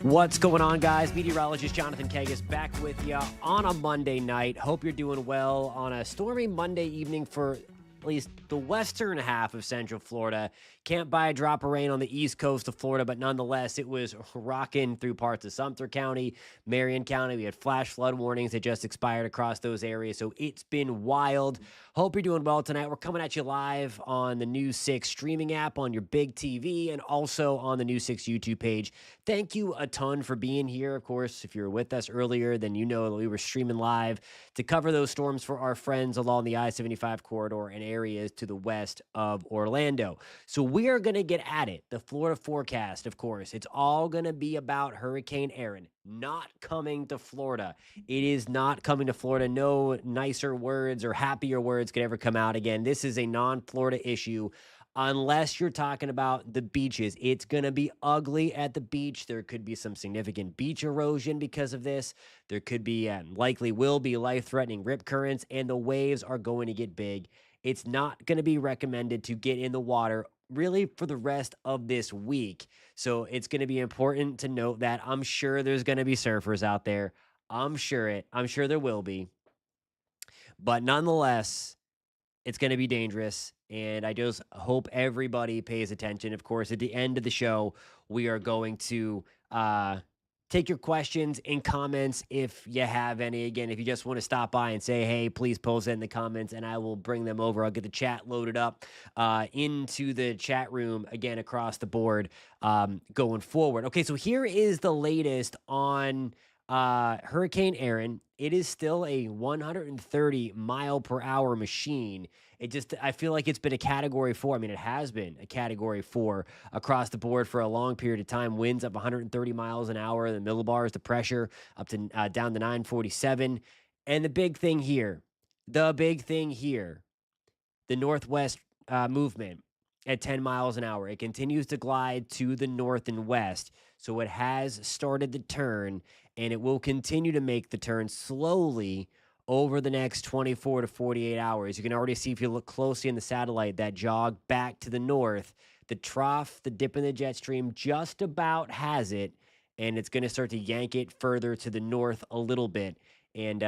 What's going on, guys? Meteorologist Jonathan Kegges back with you on a Monday night. Hope you're doing well on a stormy Monday evening for at least the western half of Central Florida. Can't buy a drop of rain on the east coast of Florida, but nonetheless, it was rocking through parts of Sumter County, Marion County. We had flash flood warnings that just expired across those areas, so it's been wild. Hope you're doing well tonight. We're coming at you live on the News 6 streaming app on your big TV and also on the News 6 YouTube page. Thank you a ton for being here. Of course, if you were with us earlier, then you know that we were streaming live to cover those storms for our friends along the I-75 corridor and areas to the west of Orlando. So we are going to get at it. The Florida forecast, of course, it's all going to be about Hurricane Erin not coming to Florida. It is not coming to Florida. No nicer words or happier words could ever come out again. This is a non-Florida issue. Unless you're talking about the beaches, it's going to be ugly at the beach. There could be some significant beach erosion because of this. There could be, and likely will be, life-threatening rip currents, and the waves are going to get big. It's not going to be recommended to get in the water really for the rest of this week. So it's going to be important to note that I'm sure there's going to be surfers out there. I'm sure there will be. But nonetheless, it's going to be dangerous, and I just hope everybody pays attention. Of course, at the end of the show, we are going to take your questions and comments if you have any. Again, if you just want to stop by and say, hey, please post it in the comments, and I will bring them over. I'll get the chat loaded up into the chat room, again, across the board going forward. Okay, so here is the latest on Hurricane Erin. It is still a 130 mile per hour machine. I feel like it's been a category 4. I mean, it has been a category 4 across the board for a long period of time. Winds up 130 miles an hour. The millibars, the pressure up to down to 947. And the big thing here, the northwest movement at 10 miles an hour. It continues to glide to the north and west. So it has started the turn, and it will continue to make the turn slowly over the next 24 to 48 hours. You can already see, if you look closely in the satellite, that jog back to the north. The trough, the dip in the jet stream, just about has it, and it's going to start to yank it further to the north a little bit. And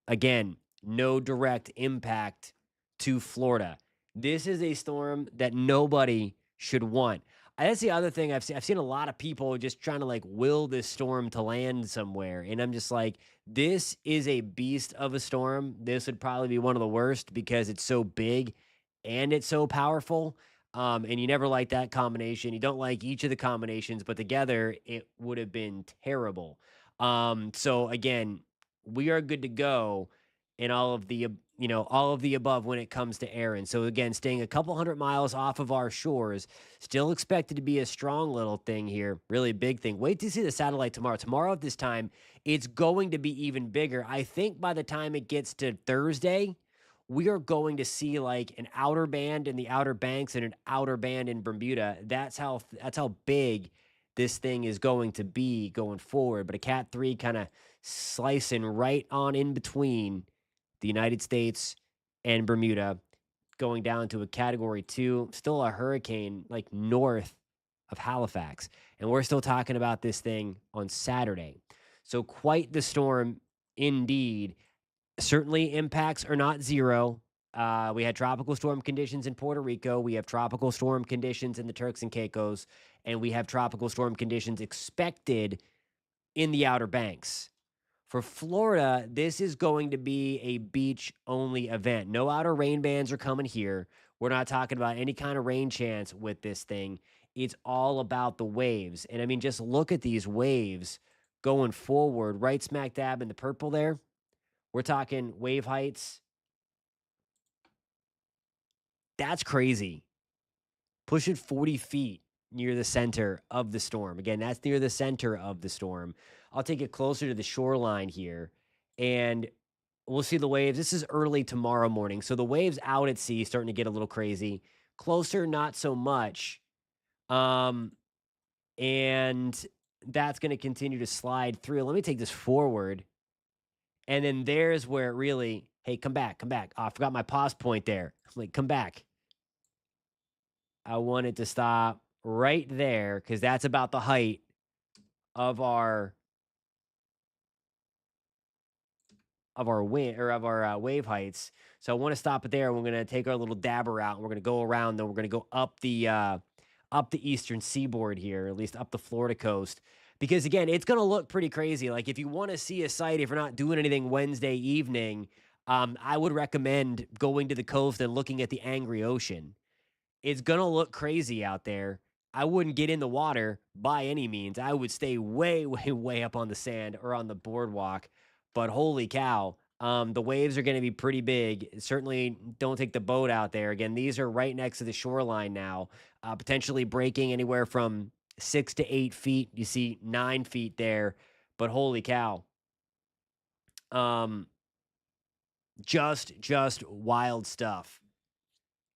again, no direct impact to Florida. This is a storm that nobody should want. That's the other thing I've seen. I've seen a lot of people just trying to will this storm to land somewhere. And I'm just like, this is a beast of a storm. This would probably be one of the worst because it's so big and it's so powerful. And you never like that combination. You don't like each of the combinations, but together it would have been terrible. So again, we are good to go in all of the above when it comes to Erin. So again, staying a couple hundred miles off of our shores, still expected to be a strong little thing here, really big thing. Wait to see the satellite tomorrow. Tomorrow at this time, it's going to be even bigger. I think by the time it gets to Thursday, we are going to see an outer band in the Outer Banks and an outer band in Bermuda. That's how big this thing is going to be going forward. But a Cat 3 kind of slicing right on in between the United States and Bermuda, going down to a category 2, still a hurricane north of Halifax. And we're still talking about this thing on Saturday. So quite the storm indeed. Certainly impacts are not zero. We had tropical storm conditions in Puerto Rico. We have tropical storm conditions in the Turks and Caicos. And we have tropical storm conditions expected in the Outer Banks. For Florida, this is going to be a beach-only event. No outer rain bands are coming here. We're not talking about any kind of rain chance with this thing. It's all about the waves. And I mean, just look at these waves going forward, right smack dab in the purple there. We're talking wave heights. That's crazy. Pushing 40 feet near the center of the storm. Again, that's near the center of the storm. I'll take it closer to the shoreline here, and we'll see the waves. This is early tomorrow morning, so the waves out at sea starting to get a little crazy. Closer, not so much. And that's going to continue to slide through. Let me take this forward. And then there's where it really, hey, come back. Oh, I forgot my pause point there. I'm like, come back. I want it to stop right there because that's about the height of our wind or of our wave heights. So I want to stop it there. We're going to take our little dabber out and we're going to go around. Then we're going to go up the eastern seaboard here, at least up the Florida coast. Because again, it's going to look pretty crazy. Like if you want to see a site, if you're not doing anything Wednesday evening, I would recommend going to the coast and looking at the angry ocean. It's gonna look crazy out there. I wouldn't get in the water by any means. I would stay way, way, way up on the sand or on the boardwalk. But holy cow, the waves are gonna be pretty big. Certainly don't take the boat out there. Again, these are right next to the shoreline now, potentially breaking anywhere from 6 to 8 feet. You see 9 feet there, but holy cow. Um, just wild stuff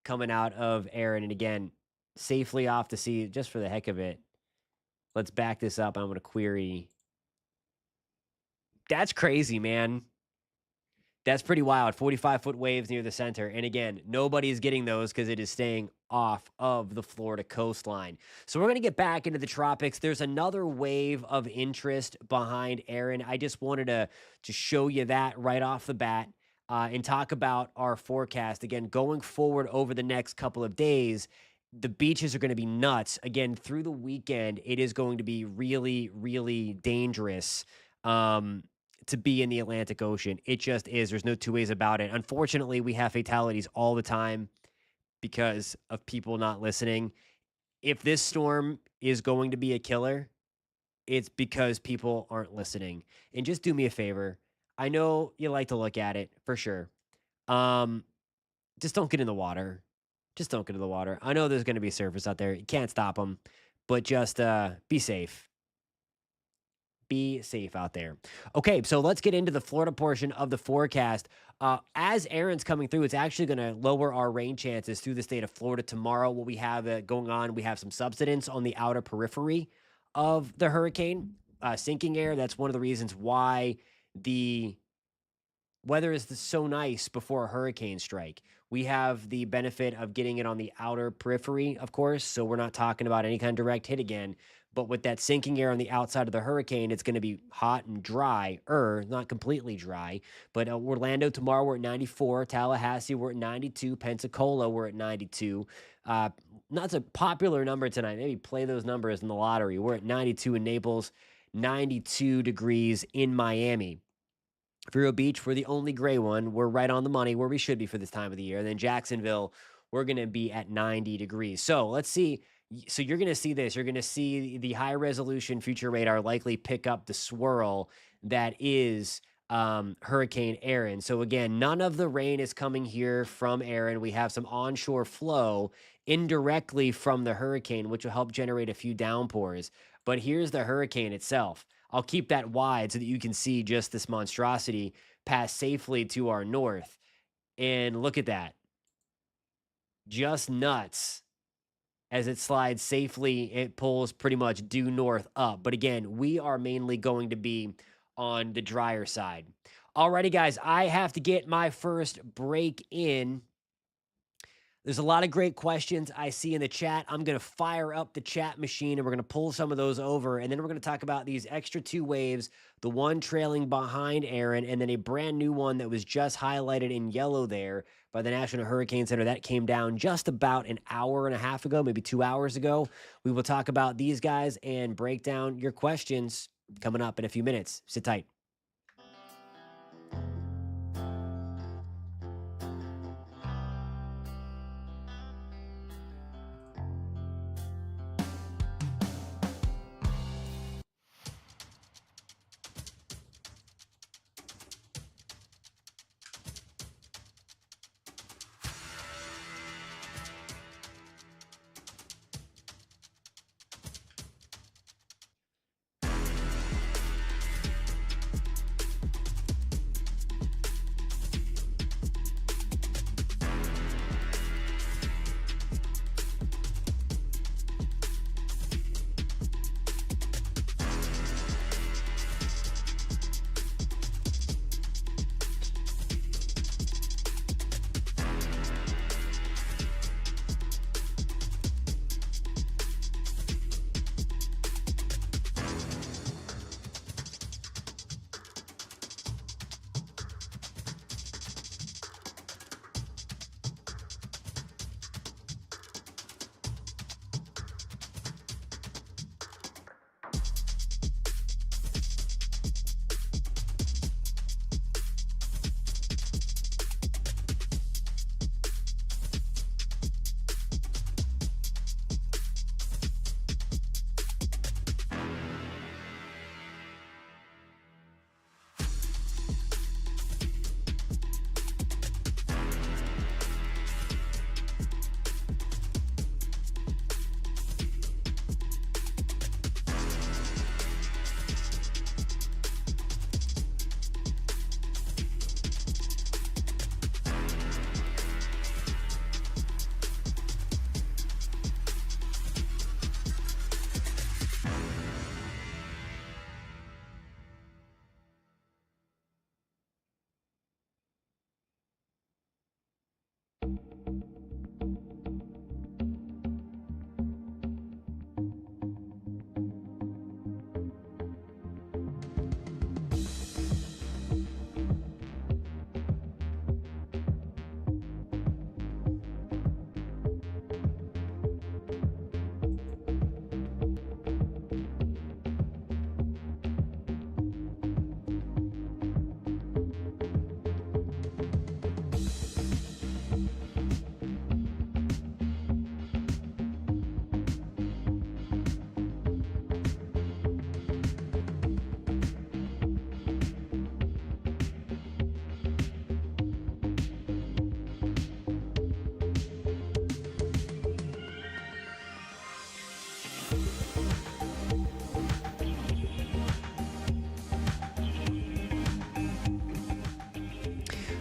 coming out of Erin. And again, safely off to sea just for the heck of it. Let's back this up. I'm going to query. That's crazy, man. That's pretty wild. 45-foot waves near the center. And again, nobody's getting those because it is staying off of the Florida coastline. So we're going to get back into the tropics. There's another wave of interest behind Erin. I just wanted to show you that right off the bat and talk about our forecast. Again, going forward over the next couple of days, the beaches are going to be nuts. Again, through the weekend, it is going to be really, really dangerous. To be in the Atlantic Ocean. It just is. There's no two ways about it. Unfortunately, we have fatalities all the time because of people not listening. If this storm is going to be a killer, it's because people aren't listening. And just do me a favor. I know you like to look at it for sure. Um, just don't get in the water. Just don't get in the water. I know there's going to be surfers out there. You can't stop them, but just be safe. Be safe out there. Okay, so let's get into the Florida portion of the forecast. As Erin's coming through, it's actually going to lower our rain chances through the state of Florida tomorrow. What we have going on, we have some subsidence on the outer periphery of the hurricane, sinking air. That's one of the reasons why the weather is so nice before a hurricane strike. We have the benefit of getting it on the outer periphery, of course, so we're not talking about any kind of direct hit again. But with that sinking air on the outside of the hurricane, it's going to be hot and dry, not completely dry. But Orlando tomorrow, we're at 94. Tallahassee, we're at 92. Pensacola, we're at 92. Not a popular number tonight. Maybe play those numbers in the lottery. We're at 92 in Naples, 92 degrees in Miami. Vero Beach, we're the only gray one. We're right on the money where we should be for this time of the year. And then Jacksonville, we're going to be at 90 degrees. So let's see. So you're going to see this. You're going to see the high resolution future radar likely pick up the swirl that is Hurricane Erin. So again, none of the rain is coming here from Erin. We have some onshore flow indirectly from the hurricane, which will help generate a few downpours. But here's the hurricane itself. I'll keep that wide so that you can see just this monstrosity pass safely to our north. And look at that. Just nuts. As it slides safely, it pulls pretty much due north up. But again, we are mainly going to be on the drier side. Alrighty, guys, I have to get my first break in. There's a lot of great questions I see in the chat. I'm going to fire up the chat machine and we're going to pull some of those over. And then we're going to talk about these extra two waves, the one trailing behind Erin, and then a brand new one that was just highlighted in yellow there by the National Hurricane Center. That came down just about an hour and a half ago, maybe 2 hours ago. We will talk about these guys and break down your questions coming up in a few minutes. Sit tight.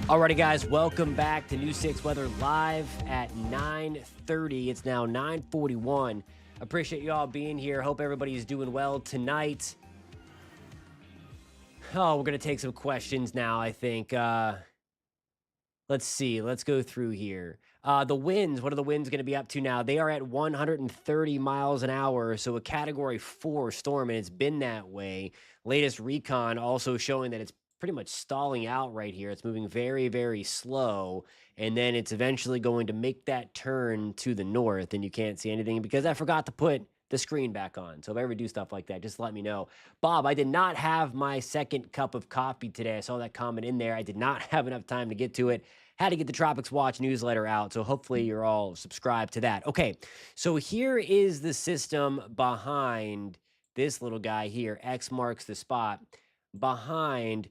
Alrighty, guys, welcome back to New 6 Weather live at 9:30. It's now 9:41. Appreciate you all being here. Hope everybody's doing well tonight. Oh, we're going to take some questions now, I think. Let's see. Let's go through here. The winds, what are the winds going to be up to now? They are at 130 miles an hour, so a category 4 storm, and it's been that way. Latest recon also showing that it's pretty much stalling out right here. It's moving very, very slow, and then it's eventually going to make that turn to the north, and you can't see anything because I forgot to put the screen back on. So if I ever do stuff like that, just let me know. Bob, I did not have my second cup of coffee today. I saw that comment in there. I did not have enough time to get to it. Had to get the Tropics Watch newsletter out. So hopefully you're all subscribed to that. Okay, so here is the system behind this little guy here. X marks the spot behind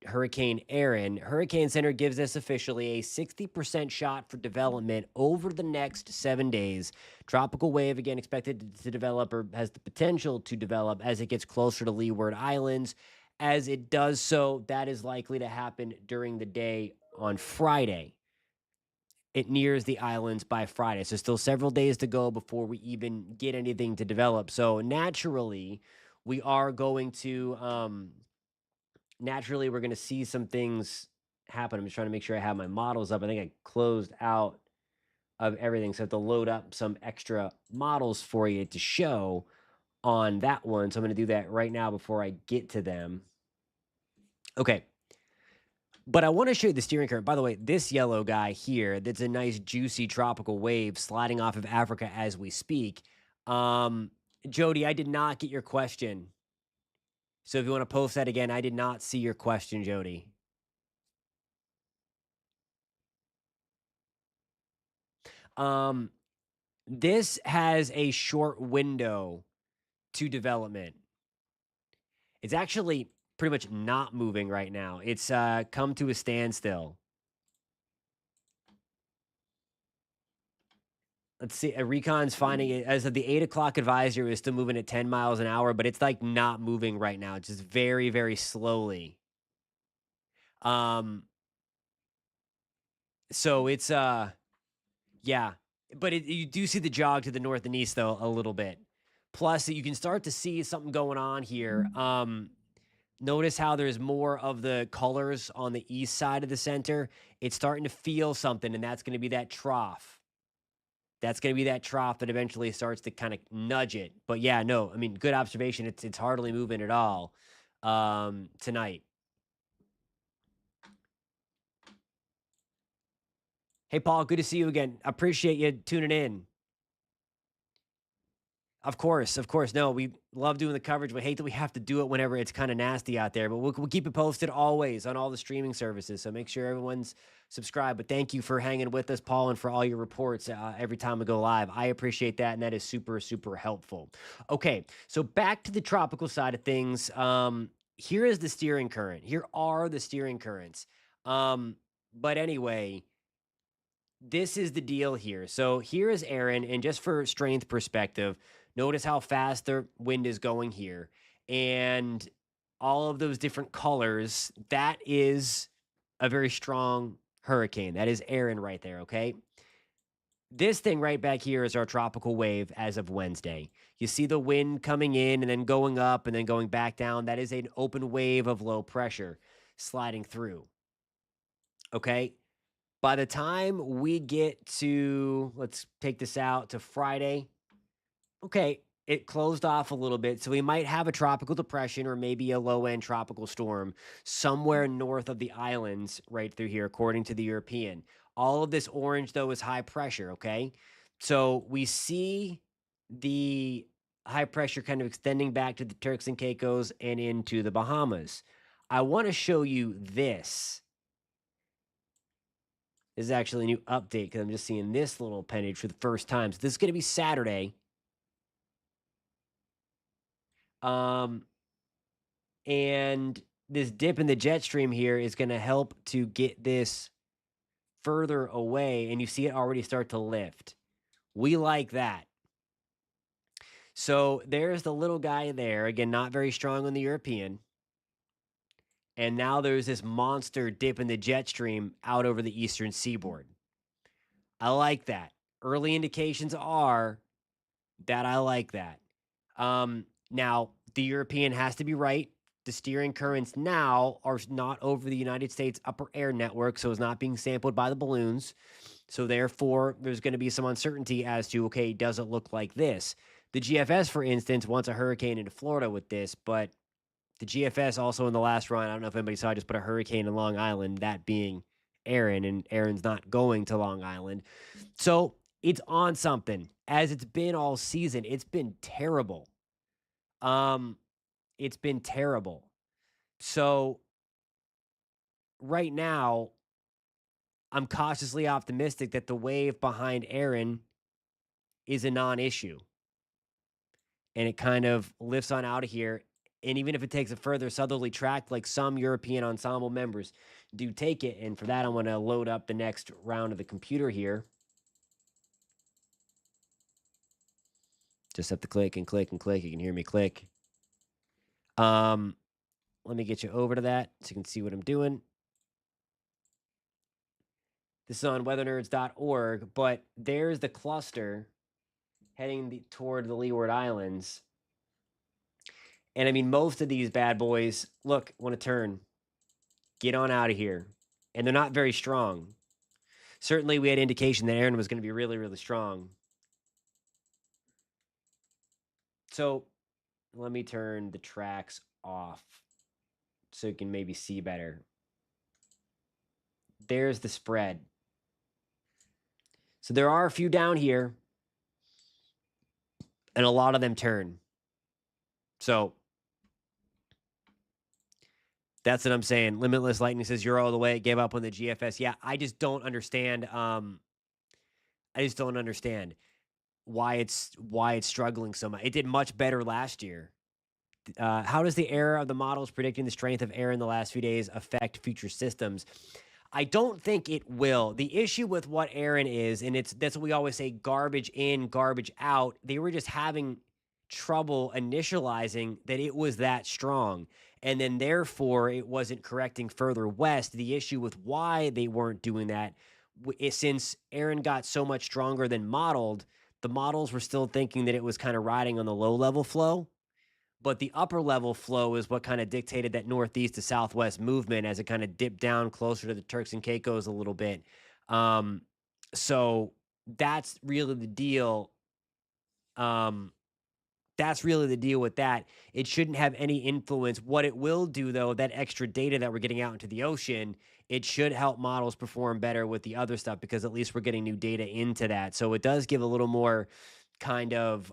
Hurricane Erin. Hurricane Center gives us officially a 60% shot for development over the next 7 days. Tropical wave again expected to develop, or has the potential to develop, as it gets closer to Leeward Islands. As it does so, that is likely to happen during the day on Friday. It nears the islands by Friday. So still several days to go before we even get anything to develop. So naturally, we are going to naturally, we're going to see some things happen. I'm just trying to make sure I have my models up. I think I closed out of everything. So I have to load up some extra models for you to show on that one. So I'm going to do that right now before I get to them. Okay. But I want to show you the steering current. By the way, this yellow guy here, that's a nice juicy tropical wave sliding off of Africa as we speak. Jody, I did not get your question. So if you want to post that again, I did not see your question, Jody. This has a short window to development. It's actually pretty much not moving right now. It's come to a standstill. Let's see. Recon's finding it as of the 8 o'clock advisory is still moving at 10 miles an hour, but it's like not moving right now. It's just very, very slowly. So it's yeah, but you do see the jog to the north and east though a little bit. Plus, you can start to see something going on here. Notice how there's more of the colors on the east side of the center. It's starting to feel something, and that's going to be that trough. That's going to be that trough that eventually starts to kind of nudge it. But yeah, no, I mean, good observation. It's hardly moving at all tonight. Hey, Paul, good to see you again. Appreciate you tuning in. Of course, of course. No, we love doing the coverage. We hate that we have to do it whenever it's kind of nasty out there, but we'll keep it posted always on all the streaming services. So make sure everyone's subscribed. But thank you for hanging with us, Paul, and for all your reports every time we go live. I appreciate that, and that is super, super helpful. Okay, so back to the tropical side of things. Here is the steering current. Here are the steering currents. But anyway, this is the deal here. So here is Erin, and just for strength perspective, notice how fast the wind is going here. And all of those different colors, that is a very strong hurricane. That is Erin right there, okay? This thing right back here is our tropical wave as of Wednesday. You see the wind coming in and then going up and then going back down. That is an open wave of low pressure sliding through, okay? By the time we get to, let's take this out to Friday. Okay, it closed off a little bit. So we might have a tropical depression or maybe a low end tropical storm somewhere north of the islands right through here, according to the European. All of this orange, though, is high pressure. Okay. So we see the high pressure kind of extending back to the Turks and Caicos and into the Bahamas. I want to show you this. This is actually a new update because I'm just seeing this little appendage for the first time. So this is going to be Saturday. And this dip in the jet stream here is going to help to get this further away. And you see it already start to lift. We like that. So there's the little guy there. Again, not very strong on the European. And now there's this monster dip in the jet stream out over the eastern seaboard. I like that. Early indications are that I like that. Now, the European has to be right. The steering currents now are not over the United States upper air network, so it's not being sampled by the balloons. So therefore, there's going to be some uncertainty as to, okay, does it look like this? The GFS, for instance, wants a hurricane into Florida with this, but the GFS also in the last run, I don't know if anybody saw, I just put a hurricane in Long Island, that being Erin, and Erin's not going to Long Island. So it's on something. As it's been all season, it's been terrible. Um, it's been terrible. So right now, I'm cautiously optimistic that the wave behind Erin is a non-issue, and it kind of lifts on out of here. And even if it takes a further southerly track, like some European ensemble members do take it. And for that, I'm going to load up the next round of the computer here. Just have to click and click and click. You can hear me click. Let me get you over to that so you can see what I'm doing. This is on weathernerds.org, but there's the cluster heading toward the Leeward Islands. And I mean, most of these bad boys, look, want to turn, get on out of here. And they're not very strong. Certainly, we had indication that Erin was going to be really, really strong. So let me turn the tracks off so you can maybe see better. There's the spread. So there are a few down here, and a lot of them turn. So that's what I'm saying. Limitless Lightning says you're all the way. Gave up on the GFS. Yeah, I just don't understand. I just don't understand why it's struggling so much. It did much better last year. How does the error of the models predicting the strength of air in the last few days affect future systems? I don't think it will. The issue with what Erin is, and that's what we always say, garbage in, garbage out. They were just having trouble initializing that it was that strong. And then therefore it wasn't correcting further west. The issue with why they weren't doing that is since Erin got so much stronger than modeled, the models were still thinking that it was kind of riding on the low level flow. But the upper level flow is what kind of dictated that northeast to southwest movement as it kind of dipped down closer to the Turks and Caicos a little bit. So that's really the deal. That's really the deal with that. It shouldn't have any influence. What it will do, though, that extra data that we're getting out into the ocean, it should help models perform better with the other stuff because at least we're getting new data into that. So it does give a little more kind of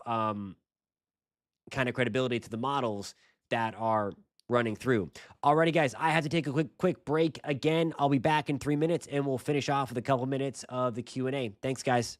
credibility to the models that are running through. Alrighty, guys, I have to take a quick break again. I'll be back in 3 minutes, and we'll finish off with a couple minutes of the Q&A. Thanks, guys.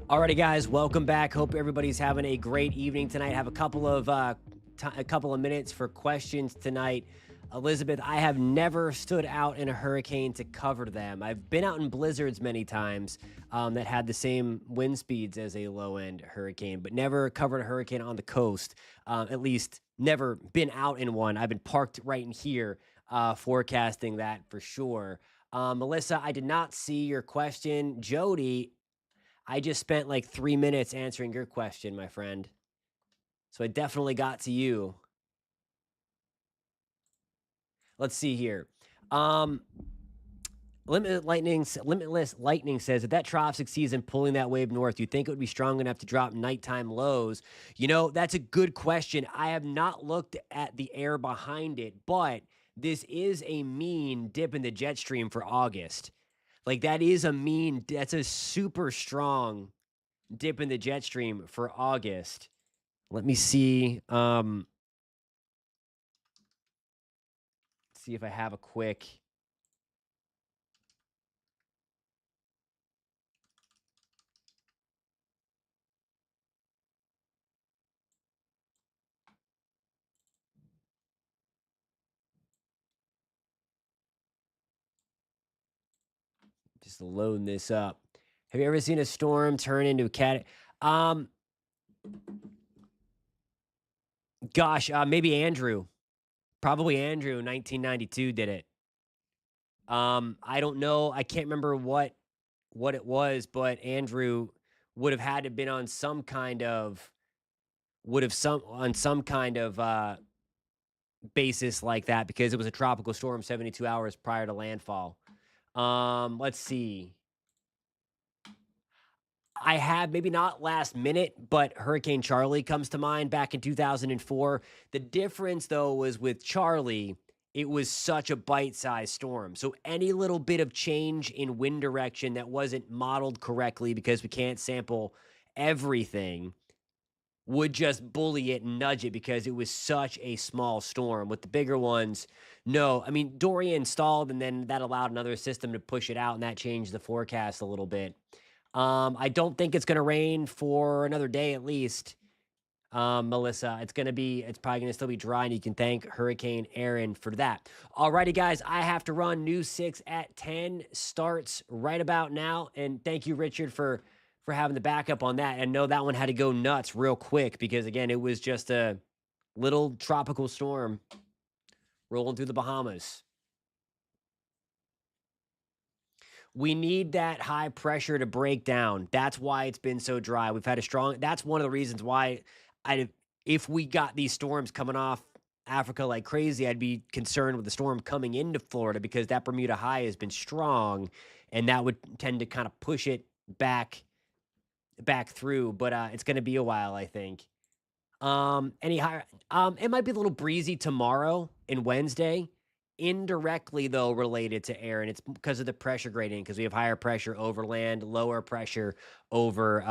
Alrighty, guys, welcome back. Hope everybody's having a great evening tonight. Have a couple of minutes for questions tonight. Elizabeth, I have never stood out in a hurricane to cover them. I've been out in blizzards many times that had the same wind speeds as a low end hurricane, but never covered a hurricane on the coast. At least never been out in one. I've been parked right in here, forecasting that for sure. Melissa, I did not see your question. Jody, I just spent like 3 minutes answering your question, my friend. So I definitely got to you. Let's see here. Um, Limitless Lightning says if that trough succeeds in pulling that wave north, do you think it would be strong enough to drop nighttime lows? That's a good question. I have not looked at the air behind it, but this is a mean dip in the jet stream for August. Like that's a super strong dip in the jet stream for August. Let me see if I have a quick. Just loading this up. Have you ever seen a storm turn into a cat? Um, Gosh, maybe Andrew. Probably Andrew in 1992 did it. I don't know. I can't remember what it was, but Andrew would have had to been on some kind of would have some on some kind of basis like that because it was a tropical storm 72 hours prior to landfall. Let's see. I have maybe not last minute, but Hurricane Charlie comes to mind back in 2004. The difference, though, was with Charlie, it was such a bite sized storm. So any little bit of change in wind direction that wasn't modeled correctly because we can't sample everything would just bully it and nudge it because it was such a small storm. With the bigger ones, no. I mean, Dorian stalled, and then that allowed another system to push it out, and that changed the forecast a little bit. I don't think it's gonna rain for another day at least, Melissa. It's probably gonna still be dry, and you can thank Hurricane Erin for that. Alrighty, guys, I have to run. News 6 at 10 starts right about now, and thank you, Richard, for having the backup on that. And know that one had to go nuts real quick because again, it was just a little tropical storm rolling through the Bahamas. We need that high pressure to break down. That's why it's been so dry. We've had a strong That's one of the reasons why I if we got these storms coming off Africa like crazy, I'd be concerned with the storm coming into Florida because that Bermuda high has been strong and that would tend to kind of push it back through, but it's going to be a while, I think. Any higher It might be a little breezy tomorrow and Wednesday. Indirectly, though, related to air, and it's because of the pressure gradient, because we have higher pressure over land, lower pressure over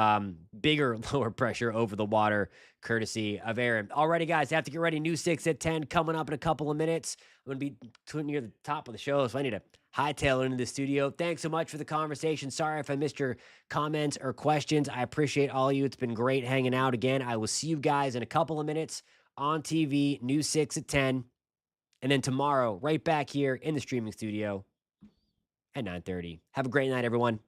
bigger lower pressure over the water, courtesy of Aaron. Alrighty, guys, have to get ready. New 6 at 10 coming up in a couple of minutes. I'm gonna be near the top of the show, so I need to hightail into the studio. Thanks so much for the conversation. Sorry if I missed your comments or questions. I appreciate all of you. It's been great hanging out again. I will see you guys in a couple of minutes on TV, New 6 at 10. And then tomorrow, right back here in the streaming studio at 9:30. Have a great night, everyone.